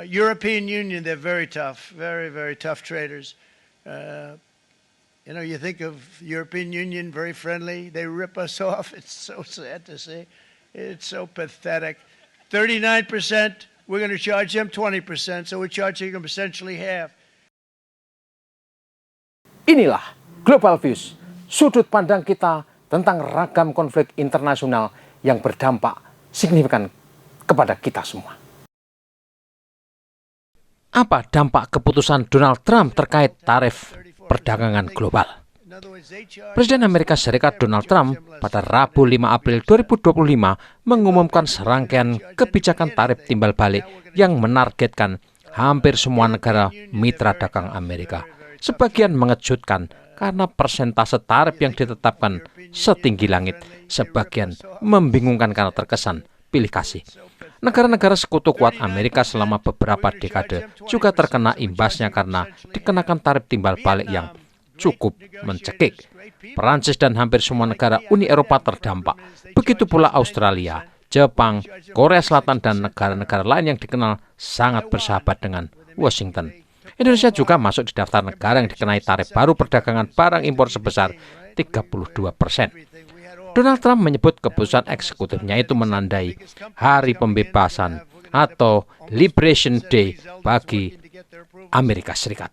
European Union, they're very tough, very, very tough traders. You think of European Union, very friendly. They rip us off. It's so sad to see. It's so pathetic. 39%, we're going to charge them 20%, so we're charging them essentially half. Inilah Global Views, sudut pandang kita tentang ragam konflik internasional yang berdampak signifikan kepada kita semua. Apa dampak keputusan Donald Trump terkait tarif perdagangan global? Presiden Amerika Serikat Donald Trump pada Rabu 5 April 2025 mengumumkan serangkaian kebijakan tarif timbal balik yang menargetkan hampir semua negara mitra dagang Amerika. Sebagian mengejutkan karena persentase tarif yang ditetapkan setinggi langit. Sebagian membingungkan karena terkesan pilih kasih. Negara-negara sekutu kuat Amerika selama beberapa dekade juga terkena imbasnya karena dikenakan tarif timbal balik yang cukup mencekik. Perancis dan hampir semua negara Uni Eropa terdampak. Begitu pula Australia, Jepang, Korea Selatan, dan negara-negara lain yang dikenal sangat bersahabat dengan Washington. Indonesia juga masuk di daftar negara yang dikenai tarif baru perdagangan barang impor sebesar 32%. Donald Trump menyebut keputusan eksekutifnya itu menandai hari pembebasan atau Liberation Day bagi Amerika Serikat.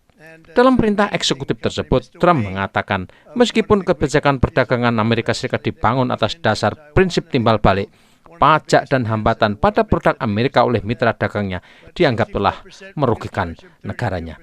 Dalam perintah eksekutif tersebut, Trump mengatakan meskipun kebijakan perdagangan Amerika Serikat dibangun atas dasar prinsip timbal balik, pajak dan hambatan pada produk Amerika oleh mitra dagangnya dianggap telah merugikan negaranya.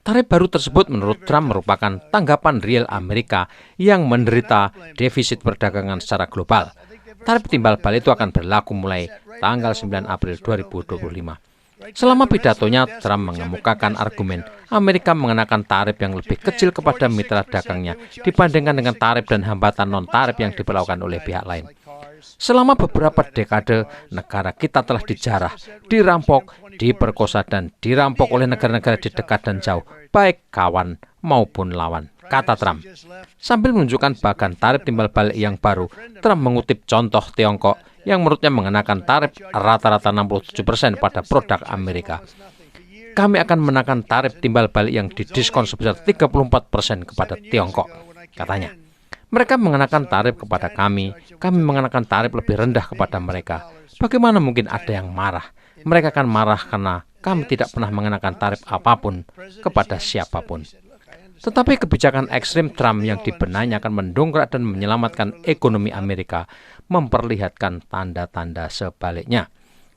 Tarif baru tersebut menurut Trump merupakan tanggapan real Amerika yang menderita defisit perdagangan secara global. Tarif timbal balik itu akan berlaku mulai tanggal 9 April 2025. Selama pidatonya, Trump mengemukakan argumen Amerika mengenakan tarif yang lebih kecil kepada mitra dagangnya dibandingkan dengan tarif dan hambatan non-tarif yang diberlakukan oleh pihak lain. Selama beberapa dekade, negara kita telah dijarah, dirampok, diperkosa, dan dirampok oleh negara-negara di dekat dan jauh, baik kawan maupun lawan, kata Trump. Sambil menunjukkan bagan tarif timbal balik yang baru, Trump mengutip contoh Tiongkok yang menurutnya mengenakan tarif rata-rata 67% pada produk Amerika. Kami akan menaikkan tarif timbal balik yang didiskon sebesar 34% kepada Tiongkok, katanya. Mereka mengenakan tarif kepada kami mengenakan tarif lebih rendah kepada mereka. Bagaimana mungkin ada yang marah? Mereka akan marah karena kami tidak pernah mengenakan tarif apapun kepada siapapun. Tetapi kebijakan ekstrim Trump yang dibenarnya akan mendongkrak dan menyelamatkan ekonomi Amerika memperlihatkan tanda-tanda sebaliknya.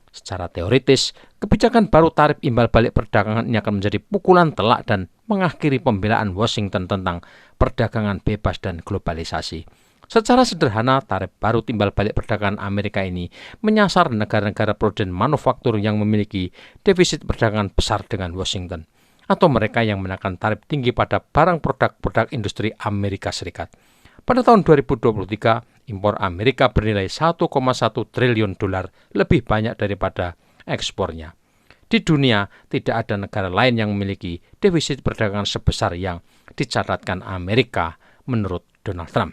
Secara teoritis, kebijakan baru tarif imbal balik perdagangan ini akan menjadi pukulan telak dan mengakhiri pembelaan Washington tentang perdagangan bebas dan globalisasi. Secara sederhana, tarif baru timbal balik perdagangan Amerika ini menyasar negara-negara produsen manufaktur yang memiliki defisit perdagangan besar dengan Washington, atau mereka yang menaikkan tarif tinggi pada barang produk-produk industri Amerika Serikat. Pada tahun 2023, impor Amerika bernilai 1,1 triliun dolar, lebih banyak daripada ekspornya. Di dunia, tidak ada negara lain yang memiliki defisit perdagangan sebesar yang dicatatkan Amerika menurut Donald Trump.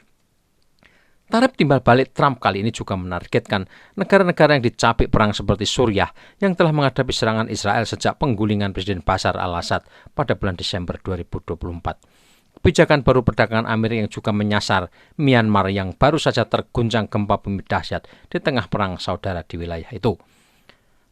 Tarif timbal balik Trump kali ini juga menargetkan negara-negara yang dicapik perang seperti Suriah yang telah menghadapi serangan Israel sejak penggulingan Presiden Bashar al-Assad pada bulan Desember 2024. Kebijakan baru perdagangan Amerika yang juga menyasar Myanmar yang baru saja terguncang gempa bumi dahsyat di tengah perang saudara di wilayah itu.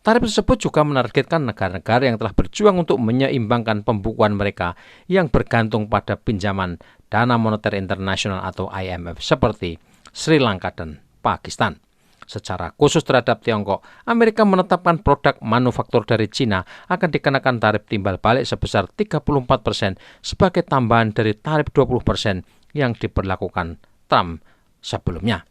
Tarif tersebut juga menargetkan negara-negara yang telah berjuang untuk menyeimbangkan pembukuan mereka yang bergantung pada pinjaman Dana Moneter Internasional atau IMF seperti Sri Lanka dan Pakistan. Secara khusus terhadap Tiongkok, Amerika menetapkan produk manufaktur dari Cina akan dikenakan tarif timbal balik sebesar 34% sebagai tambahan dari tarif 20% yang diberlakukan Trump sebelumnya.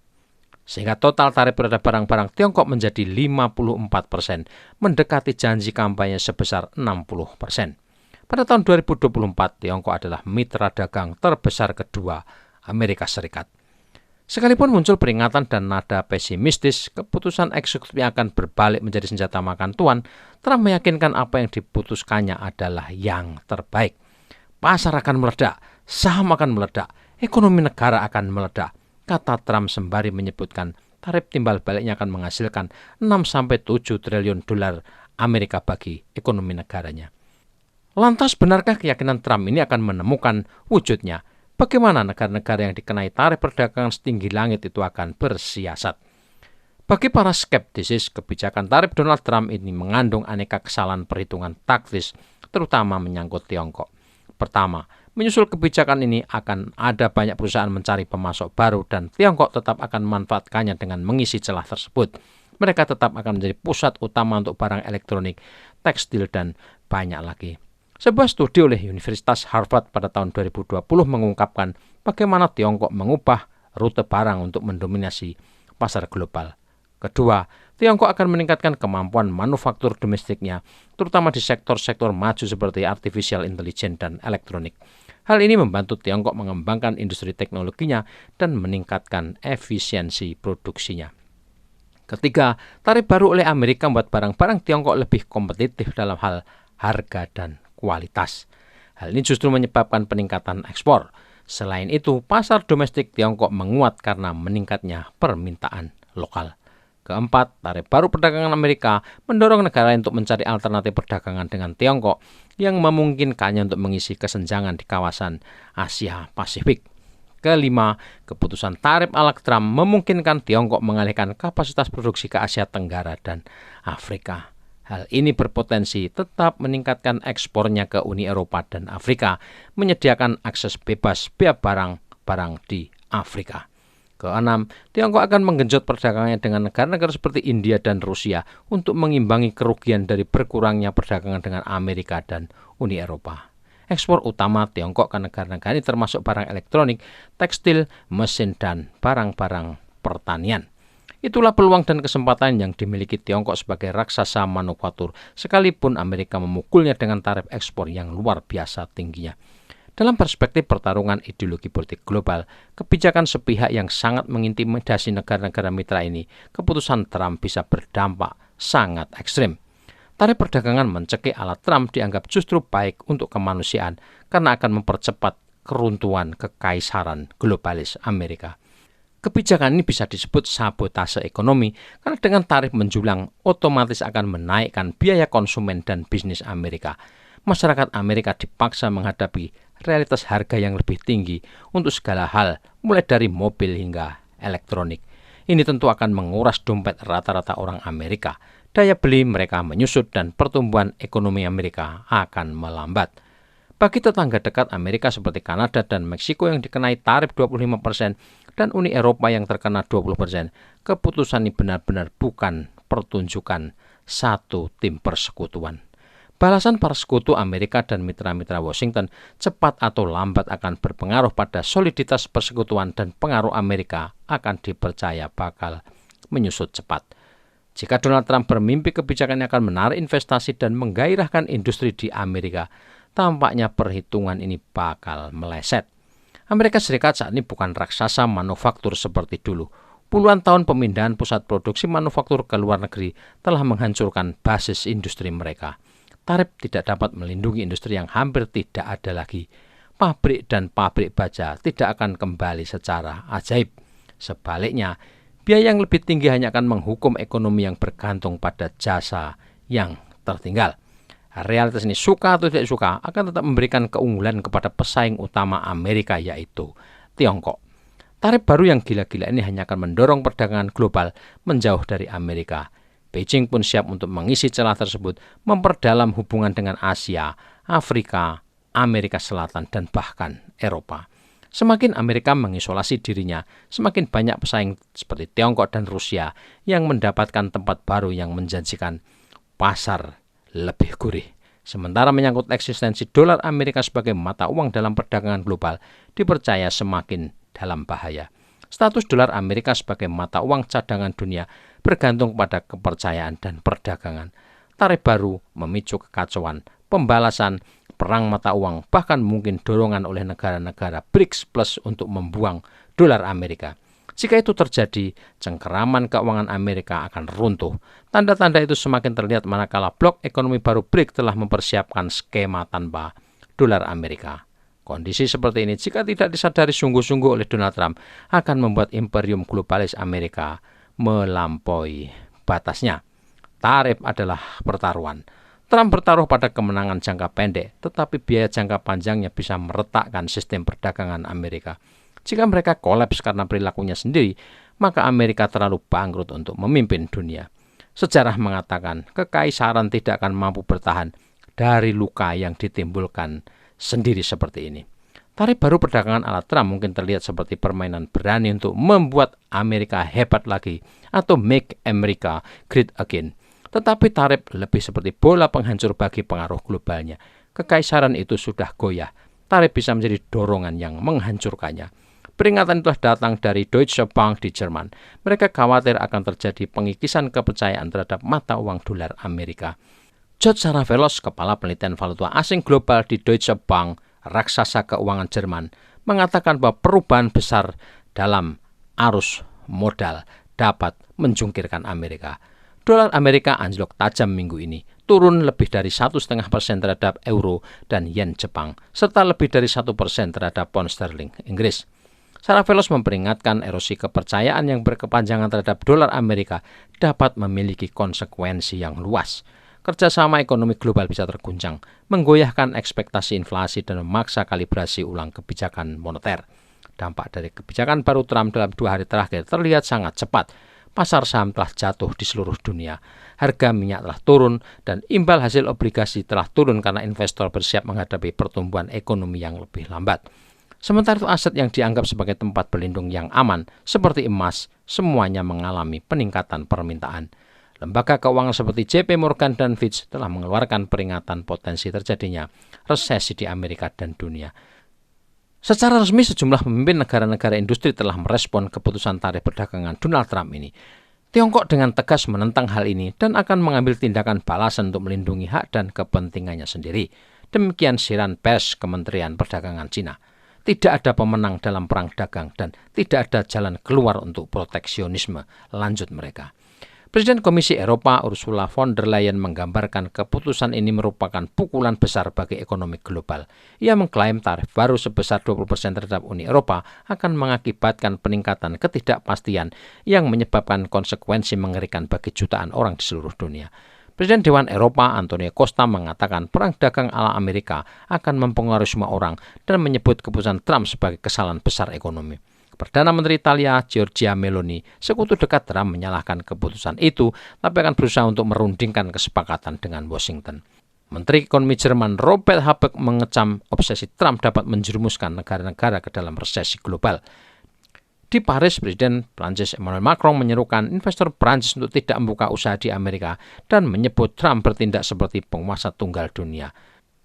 Sehingga total tarif terhadap barang-barang Tiongkok menjadi 54%, mendekati janji kampanye sebesar 60%. Pada tahun 2024, Tiongkok adalah mitra dagang terbesar kedua Amerika Serikat. Sekalipun muncul peringatan dan nada pesimistis, keputusan eksekutifnya akan berbalik menjadi senjata makan tuan. Trump meyakinkan apa yang diputuskannya adalah yang terbaik. Pasar akan meledak, saham akan meledak, ekonomi negara akan meledak, kata Trump sembari menyebutkan tarif timbal baliknya akan menghasilkan 6-7 triliun dolar Amerika bagi ekonomi negaranya. Lantas benarkah keyakinan Trump ini akan menemukan wujudnya? Bagaimana negara-negara yang dikenai tarif perdagangan setinggi langit itu akan bersiasat? Bagi para skeptisis, kebijakan tarif Donald Trump ini mengandung aneka kesalahan perhitungan taktis, terutama menyangkut Tiongkok. Pertama, menyusul kebijakan ini akan ada banyak perusahaan mencari pemasok baru dan Tiongkok tetap akan memanfaatkannya dengan mengisi celah tersebut. Mereka tetap akan menjadi pusat utama untuk barang elektronik, tekstil, dan banyak lagi. Sebuah studi oleh Universitas Harvard pada tahun 2020 mengungkapkan bagaimana Tiongkok mengubah rute barang untuk mendominasi pasar global. Kedua, Tiongkok akan meningkatkan kemampuan manufaktur domestiknya, terutama di sektor-sektor maju seperti artificial intelligence dan elektronik. Hal ini membantu Tiongkok mengembangkan industri teknologinya dan meningkatkan efisiensi produksinya. Ketiga, tarif baru oleh Amerika membuat barang-barang Tiongkok lebih kompetitif dalam hal harga dan kualitas. Hal ini justru menyebabkan peningkatan ekspor. Selain itu, pasar domestik Tiongkok menguat karena meningkatnya permintaan lokal. Keempat, tarif baru perdagangan Amerika mendorong negara untuk mencari alternatif perdagangan dengan Tiongkok yang memungkinkannya untuk mengisi kesenjangan di kawasan Asia Pasifik. Kelima, keputusan tarif ala Trump memungkinkan Tiongkok mengalihkan kapasitas produksi ke Asia Tenggara dan Afrika. Hal ini berpotensi tetap meningkatkan ekspornya ke Uni Eropa dan Afrika, menyediakan akses bebas biaya barang-barang di Afrika. Keenam, Tiongkok akan menggenjot perdagangannya dengan negara-negara seperti India dan Rusia untuk mengimbangi kerugian dari berkurangnya perdagangan dengan Amerika dan Uni Eropa. Ekspor utama Tiongkok ke negara-negara ini termasuk barang elektronik, tekstil, mesin, dan barang-barang pertanian. Itulah peluang dan kesempatan yang dimiliki Tiongkok sebagai raksasa manufaktur, sekalipun Amerika memukulnya dengan tarif ekspor yang luar biasa tingginya. Dalam perspektif pertarungan ideologi politik global, kebijakan sepihak yang sangat mengintimidasi negara-negara mitra ini, keputusan Trump bisa berdampak sangat ekstrim. Tarif perdagangan mencekik ala Trump dianggap justru baik untuk kemanusiaan karena akan mempercepat keruntuhan kekaisaran globalis Amerika. Kebijakan ini bisa disebut sabotase ekonomi karena dengan tarif menjulang otomatis akan menaikkan biaya konsumen dan bisnis Amerika. Masyarakat Amerika dipaksa menghadapi realitas harga yang lebih tinggi untuk segala hal, mulai dari mobil hingga elektronik. Ini tentu akan menguras dompet rata-rata orang Amerika. Daya beli mereka menyusut dan pertumbuhan ekonomi Amerika akan melambat. Bagi tetangga dekat Amerika seperti Kanada dan Meksiko yang dikenai tarif 25% dan Uni Eropa yang terkena 20%, keputusan ini benar-benar bukan pertunjukan satu tim persekutuan. Balasan para sekutu Amerika dan mitra-mitra Washington cepat atau lambat akan berpengaruh pada soliditas persekutuan dan pengaruh Amerika akan dipercaya bakal menyusut cepat. Jika Donald Trump bermimpi kebijakannya akan menarik investasi dan menggairahkan industri di Amerika, tampaknya perhitungan ini bakal meleset. Amerika Serikat saat ini bukan raksasa manufaktur seperti dulu. Puluhan tahun pemindahan pusat produksi manufaktur ke luar negeri telah menghancurkan basis industri mereka. Tarif tidak dapat melindungi industri yang hampir tidak ada lagi. Pabrik dan pabrik baja tidak akan kembali secara ajaib. Sebaliknya, biaya yang lebih tinggi hanya akan menghukum ekonomi yang bergantung pada jasa yang tertinggal. Realitas ini suka atau tidak suka akan tetap memberikan keunggulan kepada pesaing utama Amerika yaitu Tiongkok. Tarif baru yang gila-gila ini hanya akan mendorong perdagangan global menjauh dari Amerika. Beijing pun siap untuk mengisi celah tersebut, memperdalam hubungan dengan Asia, Afrika, Amerika Selatan, dan bahkan Eropa. Semakin Amerika mengisolasi dirinya, semakin banyak pesaing seperti Tiongkok dan Rusia yang mendapatkan tempat baru yang menjanjikan pasar lebih gurih. Sementara menyangkut eksistensi dolar Amerika sebagai mata uang dalam perdagangan global dipercaya semakin dalam bahaya. Status dolar Amerika sebagai mata uang cadangan dunia bergantung pada kepercayaan dan perdagangan. Tarif baru memicu kekacauan, pembalasan, perang mata uang, bahkan mungkin dorongan oleh negara-negara BRICS Plus untuk membuang dolar Amerika. Jika itu terjadi, cengkeraman keuangan Amerika akan runtuh. Tanda-tanda itu semakin terlihat manakala blok ekonomi baru BRICS telah mempersiapkan skema tanpa dolar Amerika. Kondisi seperti ini jika tidak disadari sungguh-sungguh oleh Donald Trump akan membuat imperium globalis Amerika melampaui batasnya. tarif adalah pertaruhan. Trump bertaruh pada kemenangan jangka pendek, tetapi biaya jangka panjangnya bisa meretakkan sistem perdagangan Amerika. Jika mereka kolaps karena perilakunya sendiri, maka Amerika terlalu bangkrut untuk memimpin dunia. Sejarah mengatakan kekaisaran tidak akan mampu bertahan dari luka yang ditimbulkan sendiri seperti ini. Tarif baru perdagangan ala Trump mungkin terlihat seperti permainan berani untuk membuat Amerika hebat lagi atau make America great again. Tetapi tarif lebih seperti bola penghancur bagi pengaruh globalnya. Kekaisaran itu sudah goyah. Tarif bisa menjadi dorongan yang menghancurkannya. Peringatan itu datang dari Deutsche Bank di Jerman. Mereka khawatir akan terjadi pengikisan kepercayaan terhadap mata uang dolar Amerika. George Saravelos, kepala penelitian valuta asing global di Deutsche Bank, raksasa keuangan Jerman, mengatakan bahwa perubahan besar dalam arus modal dapat menjungkirkan Amerika. Dolar Amerika anjlok tajam minggu ini, turun lebih dari 1,5% terhadap euro dan yen Jepang, serta lebih dari 1% terhadap pound sterling Inggris. Saravelos memperingatkan erosi kepercayaan yang berkepanjangan terhadap dolar Amerika dapat memiliki konsekuensi yang luas. Kerjasama ekonomi global bisa terguncang, menggoyahkan ekspektasi inflasi dan memaksa kalibrasi ulang kebijakan moneter. Dampak dari kebijakan baru Trump dalam 2 hari terakhir terlihat sangat cepat. Pasar saham telah jatuh di seluruh dunia. Harga minyak telah turun dan imbal hasil obligasi telah turun karena investor bersiap menghadapi pertumbuhan ekonomi yang lebih lambat. Sementara itu aset yang dianggap sebagai tempat berlindung yang aman seperti emas semuanya mengalami peningkatan permintaan. Lembaga keuangan seperti JP Morgan dan Fitch telah mengeluarkan peringatan potensi terjadinya resesi di Amerika dan dunia. Secara resmi sejumlah pemimpin negara-negara industri telah merespon keputusan tarif perdagangan Donald Trump ini. Tiongkok dengan tegas menentang hal ini dan akan mengambil tindakan balasan untuk melindungi hak dan kepentingannya sendiri. Demikian siaran pers Kementerian Perdagangan Cina. Tidak ada pemenang dalam perang dagang dan tidak ada jalan keluar untuk proteksionisme, lanjut mereka. Presiden Komisi Eropa Ursula von der Leyen menggambarkan keputusan ini merupakan pukulan besar bagi ekonomi global. Ia mengklaim tarif baru sebesar 20% terhadap Uni Eropa akan mengakibatkan peningkatan ketidakpastian yang menyebabkan konsekuensi mengerikan bagi jutaan orang di seluruh dunia. Presiden Dewan Eropa Antonio Costa mengatakan perang dagang ala Amerika akan mempengaruhi semua orang dan menyebut keputusan Trump sebagai kesalahan besar ekonomi. Perdana Menteri Italia Giorgia Meloni, sekutu dekat Trump, menyalahkan keputusan itu, tapi akan berusaha untuk merundingkan kesepakatan dengan Washington. Menteri Ekonomi Jerman Robert Habeck mengecam obsesi Trump dapat menjerumuskan negara-negara ke dalam resesi global. Di Paris, Presiden Prancis Emmanuel Macron menyerukan investor Prancis untuk tidak membuka usaha di Amerika dan menyebut Trump bertindak seperti penguasa tunggal dunia.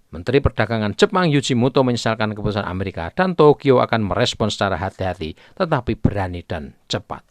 Menteri Perdagangan Jepang Yoshimoto menyesalkan keputusan Amerika dan Tokyo akan merespons secara hati-hati tetapi berani dan cepat.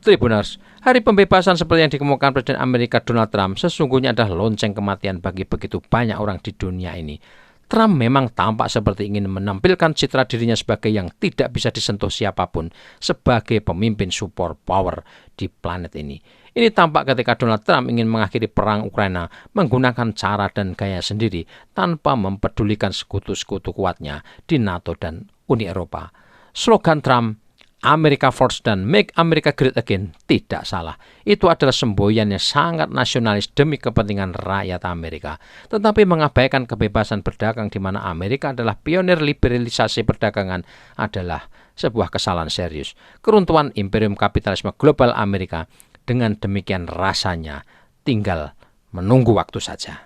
Tribuners, hari pembebasan seperti yang dikemukakan Presiden Amerika Donald Trump sesungguhnya adalah lonceng kematian bagi begitu banyak orang di dunia ini. Trump memang tampak seperti ingin menampilkan citra dirinya sebagai yang tidak bisa disentuh siapapun sebagai pemimpin superpower di planet ini. Ini tampak ketika Donald Trump ingin mengakhiri perang Ukraina menggunakan cara dan gaya sendiri tanpa mempedulikan sekutu-sekutu kuatnya di NATO dan Uni Eropa. Slogan Trump, America First dan Make America Great Again tidak salah. Itu adalah semboyan yang sangat nasionalis demi kepentingan rakyat Amerika. Tetapi mengabaikan kebebasan berdagang di mana Amerika adalah pionir liberalisasi perdagangan adalah sebuah kesalahan serius. Keruntuhan imperium kapitalisme global Amerika dengan demikian rasanya tinggal menunggu waktu saja.